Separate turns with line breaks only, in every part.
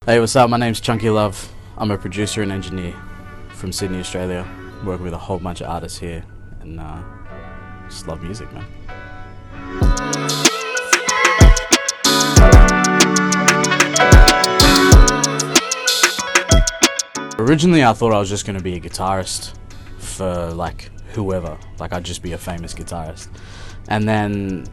Hey, what's up? My name's Chunkyluv. I'm a producer and engineer from Sydney, Australia. Work with a whole bunch of artists here, and just love music, man. Originally, I thought I was just going to be a guitarist for like whoever. Like, I'd just be a famous guitarist. And then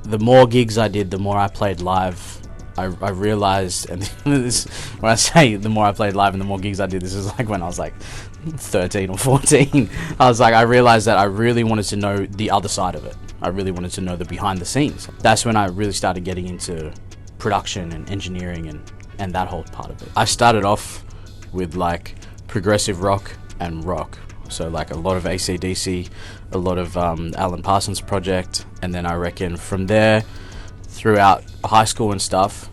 the more gigs I did, the more I played live, I realized, and this, when I say the more I played live and the more gigs I did, this is like when I was like 13 or 14. I realized that I really wanted to know the other side of it. I really wanted to know the behind the scenes. That's when I really started getting into production and engineering and that whole part of it. I started off with like progressive rock and rock. So like a lot of AC/DC, a lot of Alan Parsons Project, and then I reckon from there, throughout high school and stuff,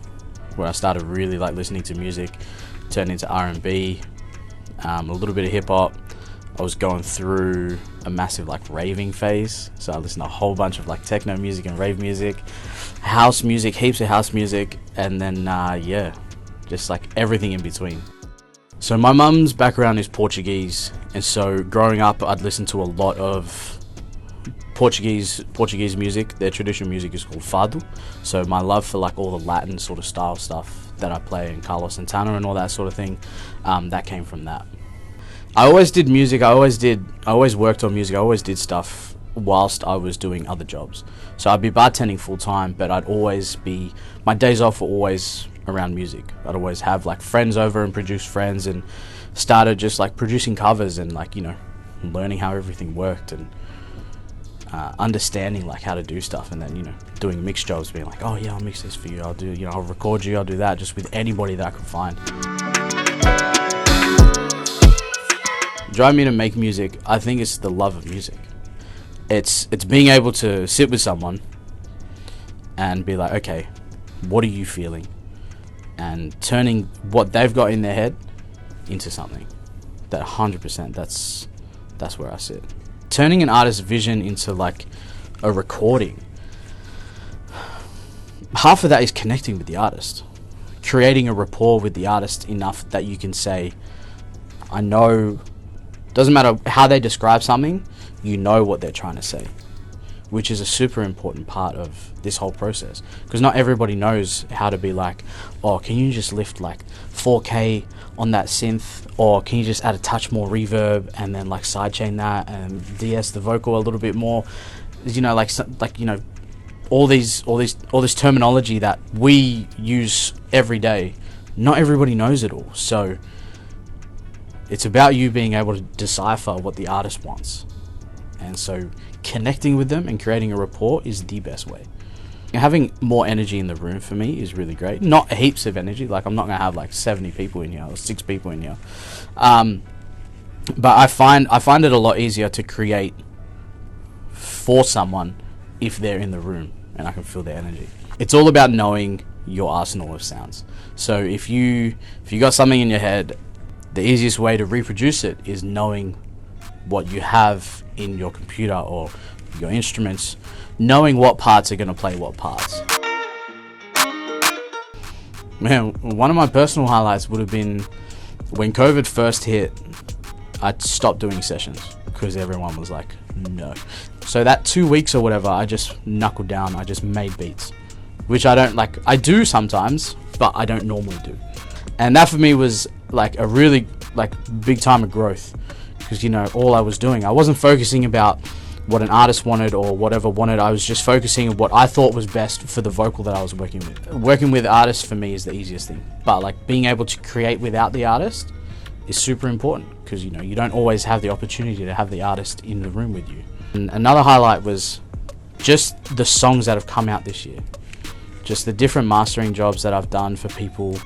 where I started really like listening to music, turned into R&B, a little bit of hip-hop. I was going through a massive like raving phase, so I listened to a whole bunch of like techno music and rave music, house music, heaps of house music, and then yeah, just like everything in between. So my mum's background is Portuguese, and so growing up I'd listen to a lot of Portuguese music. Their traditional music is called fado. So my love for like all the Latin sort of style stuff that I play, and Carlos Santana and all that sort of thing, that came from that. I always did music. I always worked on music. I always did stuff whilst I was doing other jobs. So I'd be bartending full time, but my days off were always around music. I'd always have like friends over and produce friends, and started just like producing covers and like, you know, learning how everything worked and understanding like how to do stuff, and then, you know, doing mix jobs, being like, oh yeah, I'll mix this for you, I'll do, you know, I'll record you, I'll do that, just with anybody that I could find. Drive me to make music, I think it's the love of music. It's being able to sit with someone and be like, okay, what are you feeling? And turning what they've got in their head into something. That 100%, that's where I sit. Turning an artist's vision into like a recording, half of that is connecting with the artist, creating a rapport with the artist enough that you can say, I know, doesn't matter how they describe something, you know what they're trying to say, which is a super important part of this whole process, because not everybody knows how to be like, oh, can you just lift like 4K on that synth, or can you just add a touch more reverb and then like sidechain that and DS the vocal a little bit more, you know, like you know, all this terminology that we use every day. Not everybody knows it all, so it's about you being able to decipher what the artist wants, and so connecting with them and creating a rapport is the best way. Having more energy in the room for me is really great. Not heaps of energy, like I'm not gonna have like 70 people in here or 6 people in here, but I find it a lot easier to create for someone if they're in the room and I can feel their energy. It's all about knowing your arsenal of sounds. So if you got something in your head, the easiest way to reproduce it is knowing what you have in your computer or your instruments, knowing what parts are going to play what parts. Man, one of my personal highlights would have been when COVID first hit. I stopped doing sessions because everyone was like, no. So that 2 weeks or whatever, I just knuckled down, I just made beats, which I don't like. I do sometimes, but I don't normally do. And that for me was like a really like big time of growth, because, you know, all I was doing, I wasn't focusing about what an artist wanted or whatever wanted. I was just focusing on what I thought was best for the vocal that I was working with. Working with artists for me is the easiest thing, but like being able to create without the artist is super important, because, you know, you don't always have the opportunity to have the artist in the room with you. And another highlight was just the songs that have come out this year, just the different mastering jobs that I've done for people.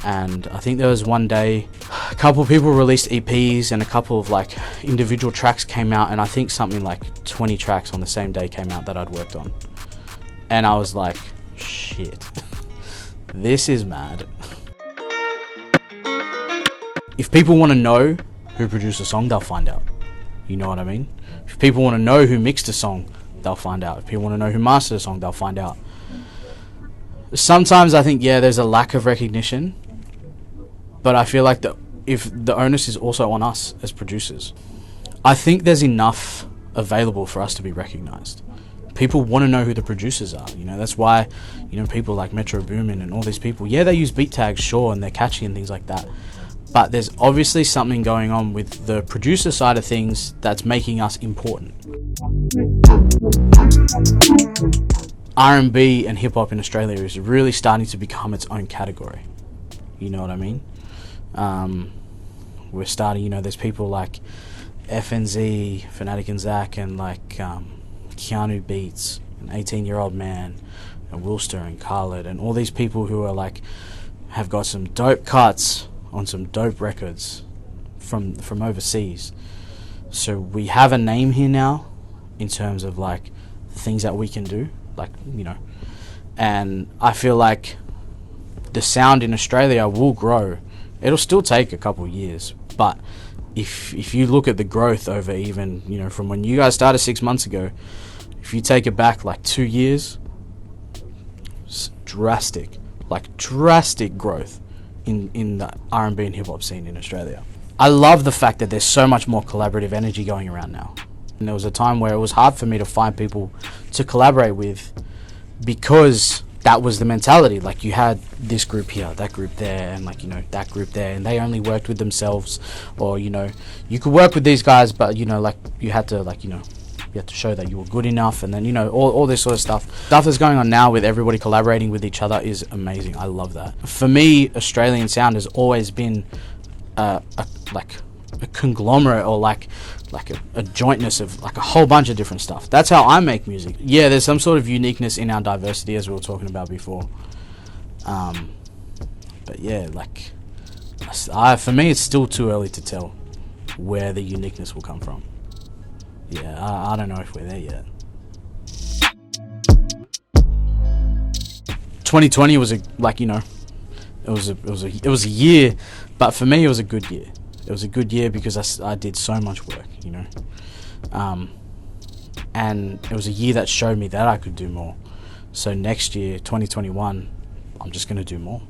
And I think there was one day a couple of people released EPs and a couple of like individual tracks came out, and I think something like 20 tracks on the same day came out that I'd worked on. And I was like, shit, this is mad. If people want to know who produced a song, they'll find out. You know what I mean? If people want to know who mixed a song, they'll find out. If people want to know who mastered a song, they'll find out. Sometimes I think, yeah, there's a lack of recognition, But I feel like if the onus is also on us as producers. I think there's enough available for us to be recognized. People want to know who the producers are, you know. That's why, you know, people like Metro Boomin and all these people, yeah, they use beat tags, sure, and they're catchy and things like that, but there's obviously something going on with the producer side of things that's making us important. R&B and hip-hop in Australia is really starting to become its own category, you know what I mean? We're starting, you know, there's people like FNZ, Fanatic and Zach, and like Keanu Beats, an 18-year-old man, and Wilster and Khaled, and all these people who are like, have got some dope cuts on some dope records from overseas. So we have a name here now in terms of like the things that we can do, like, you know, and I feel like the sound in Australia will grow. It'll still take a couple of years, but if you look at the growth over even, you know, from when you guys started 6 months ago, if you take it back like 2 years, drastic growth in the R&B and hip-hop scene in Australia. I love the fact that there's so much more collaborative energy going around now. And there was a time where it was hard for me to find people to collaborate with because that was the mentality. Like, you had this group here, that group there, and like, you know, that group there, and they only worked with themselves. Or, you know, you could work with these guys, but, you know, like, you had to, like, you know, you had to show that you were good enough. And then, you know, all this sort of stuff that's going on now with everybody collaborating with each other is amazing. I love that. For me, Australian sound has always been like a conglomerate, or like a jointness of like a whole bunch of different stuff. That's how I make music. Yeah, there's some sort of uniqueness in our diversity, as we were talking about before. But yeah, like, for me, it's still too early to tell where the uniqueness will come from. Yeah, I don't know if we're there yet. 2020 was it was a year, but for me it was a good year. It was a good year because I did so much work, you know. And it was a year that showed me that I could do more. So next year, 2021, I'm just going to do more.